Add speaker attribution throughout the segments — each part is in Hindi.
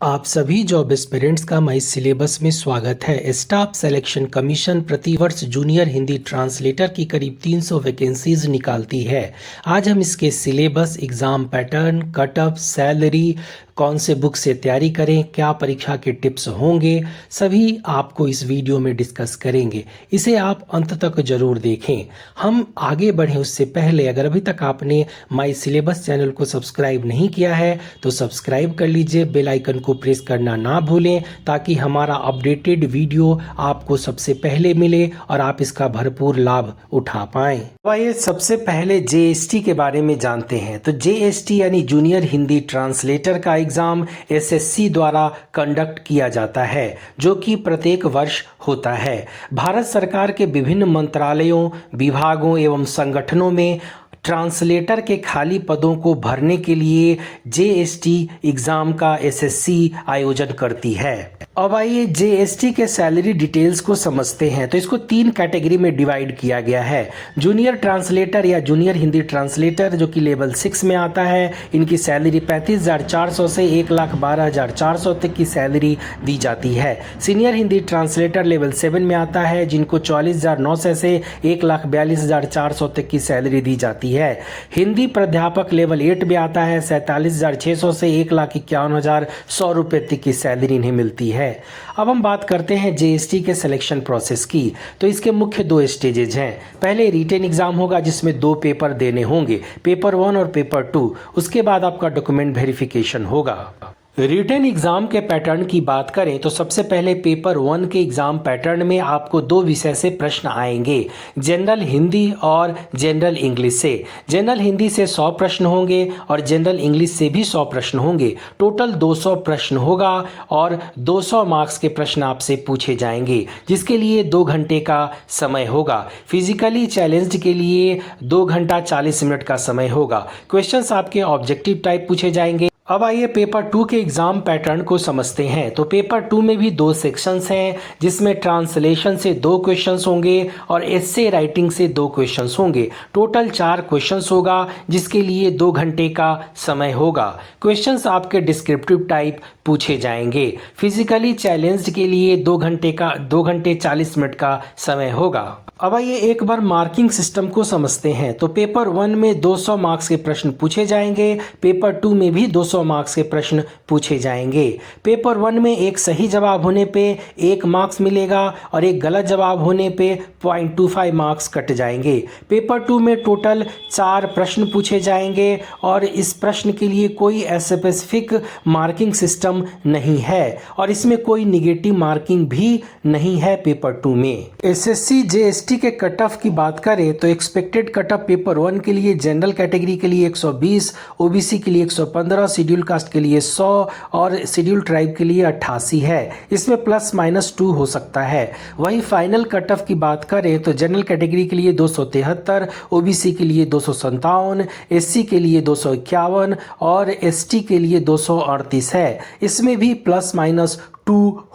Speaker 1: आप सभी जॉब एस्पिरेंट्स का माई सिलेबस में स्वागत है। स्टाफ सिलेक्शन कमीशन प्रतिवर्ष जूनियर हिंदी ट्रांसलेटर की करीब 300 वैकेंसीज निकालती है। आज हम इसके syllabus, exam pattern, cutoff, salary, कौन से बुक से तैयारी करें, क्या परीक्षा के टिप्स होंगे, सभी आपको इस वीडियो में डिस्कस करेंगे। इसे आप अंत तक जरूर देखें। हम आगे बढ़ें उससे पहले अगर अभी तक आपने माई सिलेबस चैनल को सब्सक्राइब नहीं किया है तो सब्सक्राइब कर लीजिए, बेल आइकन को प्रेस करना ना भूलें ताकि हमारा अपडेटेड वीडियो आपको सबसे पहले मिले और आप इसका भरपूर लाभ उठा पाएं। आइए सबसे पहले जेएसटी के बारे में जानते हैं। तो जेएसटी यानी जूनियर हिंदी ट्रांसलेटर का एग्जाम एसएससी द्वारा कंडक्ट किया जाता है जो कि प्रत्येक वर्ष होता है। भारत सरकार के विभिन्न मंत्रालयों, विभागों एवं संगठनों में ट्रांसलेटर के खाली पदों को भरने के लिए जेएसटी एग्जाम का एसएससी आयोजन करती है। अब आइए जेएसटी के सैलरी डिटेल्स को समझते हैं। तो इसको 3 कैटेगरी में डिवाइड किया गया है। जूनियर ट्रांसलेटर या जूनियर हिंदी ट्रांसलेटर जो कि लेवल 6 में आता है, इनकी सैलरी 35,400 से 1,12,400 तक की सैलरी दी जाती है। सीनियर हिंदी ट्रांसलेटर लेवल 7 में आता है, जिनको 44,900 से 1,42,400 तक की सैलरी दी जाती है। हिंदी प्राध्यापक लेवल 8 में आता है, 47,600 से 1,51,100 रुपये तक की सैलरी इन्हें मिलती है। अब हम बात करते हैं जेएसटी के सिलेक्शन प्रोसेस की। तो इसके मुख्य 2 स्टेजेज हैं। पहले रिटेन एग्जाम होगा जिसमें 2 पेपर देने होंगे, पेपर 1 और पेपर 2। उसके बाद आपका डॉक्यूमेंट वेरिफिकेशन होगा। रिटन एग्जाम के पैटर्न की बात करें तो सबसे पहले पेपर 1 के एग्जाम पैटर्न में आपको 2 विषय से प्रश्न आएंगे, जनरल हिंदी और जनरल इंग्लिश से। जनरल हिंदी से 100 प्रश्न होंगे और जनरल इंग्लिश से भी 100 प्रश्न होंगे। टोटल 200 प्रश्न होगा और 200 मार्क्स के प्रश्न आपसे पूछे जाएंगे, जिसके लिए 2 घंटे का समय होगा। फिजिकली चैलेंज्ड के लिए 2 घंटा 40 मिनट का समय होगा। क्वेश्चंस आपके ऑब्जेक्टिव टाइप पूछे जाएंगे। अब आइए पेपर 2 के एग्जाम पैटर्न को समझते हैं। तो पेपर 2 में भी 2 सेक्शंस हैं, जिसमें ट्रांसलेशन से 2 क्वेश्चंस होंगे और एस्से राइटिंग से 2 क्वेश्चंस होंगे। टोटल 4 क्वेश्चंस होगा, जिसके लिए 2 घंटे का समय होगा। क्वेश्चंस आपके डिस्क्रिप्टिव टाइप पूछे जाएंगे। फिजिकली चैलेंज्ड के लिए 2 घंटे 40 मिनट का समय होगा। अब आइए एक बार मार्किंग सिस्टम को समझते हैं। तो पेपर 1 में 200 मार्क्स के प्रश्न पूछे जाएंगे, पेपर 2 में भी 200 मार्क्स के प्रश्न पूछे जाएंगे। पेपर 1 में एक सही जवाब होने पे 1 मार्क्स मिलेगा और एक गलत जवाब होने पे 0.25 मार्क्स कट जाएंगे। पेपर 2 में टोटल 4 प्रश्न पूछे जाएंगे और इस प्रश्न के लिए कोई स्पेसिफिक मार्किंग सिस्टम नहीं है और इसमें कोई निगेटिव मार्किंग भी नहीं है पेपर 2 में। एसएससी जेएसटी के कट ऑफ की बात करें तो एक्सपेक्टेड कट ऑफ पेपर 1 के लिए जनरल कैटेगरी के लिए 120, ओबीसी के लिए 115, शेड्यूल कास्ट के लिए 100 और शेड्यूल ट्राइब के लिए 88 है। इसमें +-2 हो सकता है। वही फाइनल कट ऑफ की बात करें तो जनरल कैटेगरी के लिए 273, ओबीसी के लिए 257, एससी के लिए 251 और एसटी के लिए 238 है। इसमें भी +-2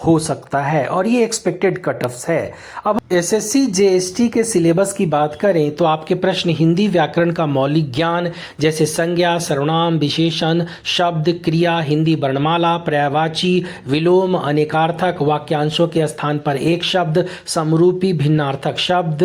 Speaker 1: हो सकता है और ये एक्सपेक्टेड कट ऑफ्स है। अब एसएससी जेएसटी के सिलेबस की बात करें तो आपके प्रश्न हिंदी व्याकरण का मौलिक ज्ञान जैसे संज्ञा, सर्वनाम, विशेषण, शब्द, क्रिया, हिंदी वर्णमाला, पर्यायवाची, विलोम, अनेकार्थक, वाक्यांशों के स्थान पर एक शब्द, समरूपी, भिन्नार्थक शब्द,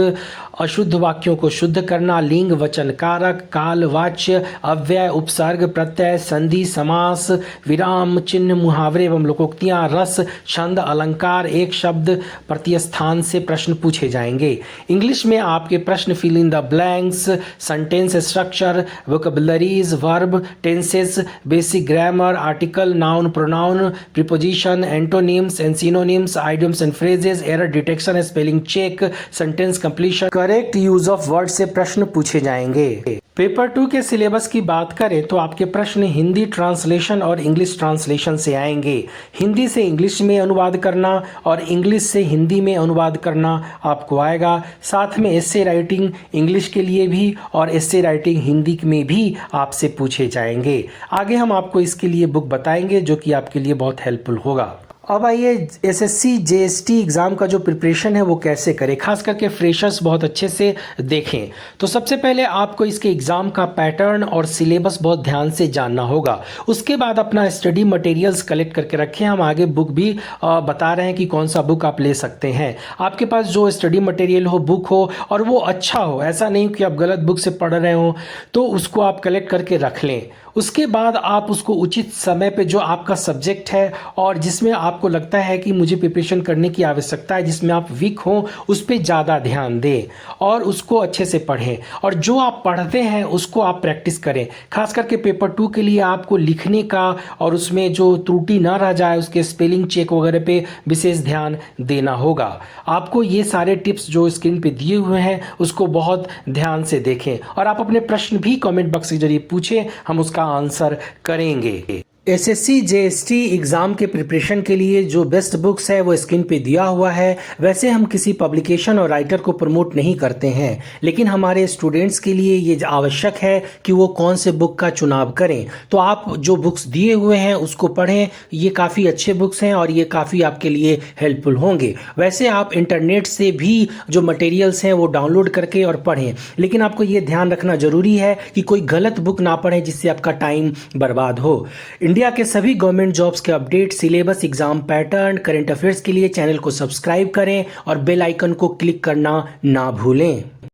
Speaker 1: अशुद्ध वाक्यों को शुद्ध करना, लिंग, वचन कारक, काल, वाच्य, अव्यय, उपसर्ग, प्रत्यय, संधि, समास, विराम चिन्ह, मुहावरे एवं लोकोक्तियां, रस, छंद, अलंकार, एक शब्द प्रतिस्थान से प्रश्न पूछे जाएंगे। इंग्लिश में आपके प्रश्न fill in the blanks, sentence structure, vocabularies, verb, tenses, basic grammar, article, noun, pronoun, preposition, antonyms and synonyms, idioms and phrases, error detection, spelling check, sentence completion, correct use of word से प्रश्न पूछे जाएंगे। पेपर 2 के सिलेबस की बात करें तो आपके प्रश्न हिंदी ट्रांसलेशन और इंग्लिश ट्रांसलेशन से आएंगे। हिंदी से इंग्लिश में अनुवाद करना और इंग्लिश से हिंदी में अनुवाद करना आपको आएगा। साथ में एस्से राइटिंग इंग्लिश के लिए भी और एस्से राइटिंग हिंदी में भी आपसे पूछे जाएंगे। आगे हम आपको इसके लिए बुक बताएंगे जो कि आपके लिए बहुत हेल्पफुल होगा। अब आइए एसएससी जेएसटी एग्ज़ाम का जो प्रिपरेशन है वो कैसे करें, खास करके फ्रेशर्स बहुत अच्छे से देखें। तो सबसे पहले आपको इसके एग्ज़ाम का पैटर्न और सिलेबस बहुत ध्यान से जानना होगा। उसके बाद अपना स्टडी मटेरियल्स कलेक्ट करके रखें। हम आगे बुक भी बता रहे हैं कि कौन सा बुक आप ले सकते हैं। आपके पास जो स्टडी मटेरियल हो, बुक हो और वो अच्छा हो, ऐसा नहीं कि आप गलत बुक से पढ़ रहे हो, तो उसको आप कलेक्ट करके रख लें। उसके बाद आप उसको उचित समय पे जो आपका सब्जेक्ट है और जिसमें आपको लगता है कि मुझे प्रिपरेशन करने की आवश्यकता है, जिसमें आप वीक हों, उस पर ज़्यादा ध्यान दें और उसको अच्छे से पढ़ें। और जो आप पढ़ते हैं उसको आप प्रैक्टिस करें। खास करके पेपर 2 के लिए आपको लिखने का और उसमें जो त्रुटि ना रह जाए, उसके स्पेलिंग चेक वगैरह पे विशेष ध्यान देना होगा। आपको ये सारे टिप्स जो स्क्रीन पे दिए हुए हैं उसको बहुत ध्यान से देखें और आप अपने प्रश्न भी कमेंट बॉक्स के जरिए पूछें, हम उसका आंसर करेंगे। एसएससी जेएसटी एग्ज़ाम के प्रिपरेशन के लिए जो बेस्ट बुक्स है वो स्क्रीन पे दिया हुआ है। वैसे हम किसी पब्लिकेशन और राइटर को प्रमोट नहीं करते हैं, लेकिन हमारे स्टूडेंट्स के लिए ये आवश्यक है कि वो कौन से बुक का चुनाव करें। तो आप जो बुक्स दिए हुए हैं उसको पढ़ें। ये काफ़ी अच्छे बुक्स हैं और ये काफ़ी आपके लिए हेल्पफुल होंगे। वैसे आप इंटरनेट से भी जो मटेरियल्स हैं वो डाउनलोड करके और पढ़ें, लेकिन आपको ये ध्यान रखना ज़रूरी है कि कोई गलत बुक ना पढ़ें जिससे आपका टाइम बर्बाद हो। इंडिया के सभी गवर्नमेंट जॉब्स के update, syllabus, exam pattern, current affairs के लिए चैनल को सब्सक्राइब करें और बेल आइकन को क्लिक करना ना भूलें।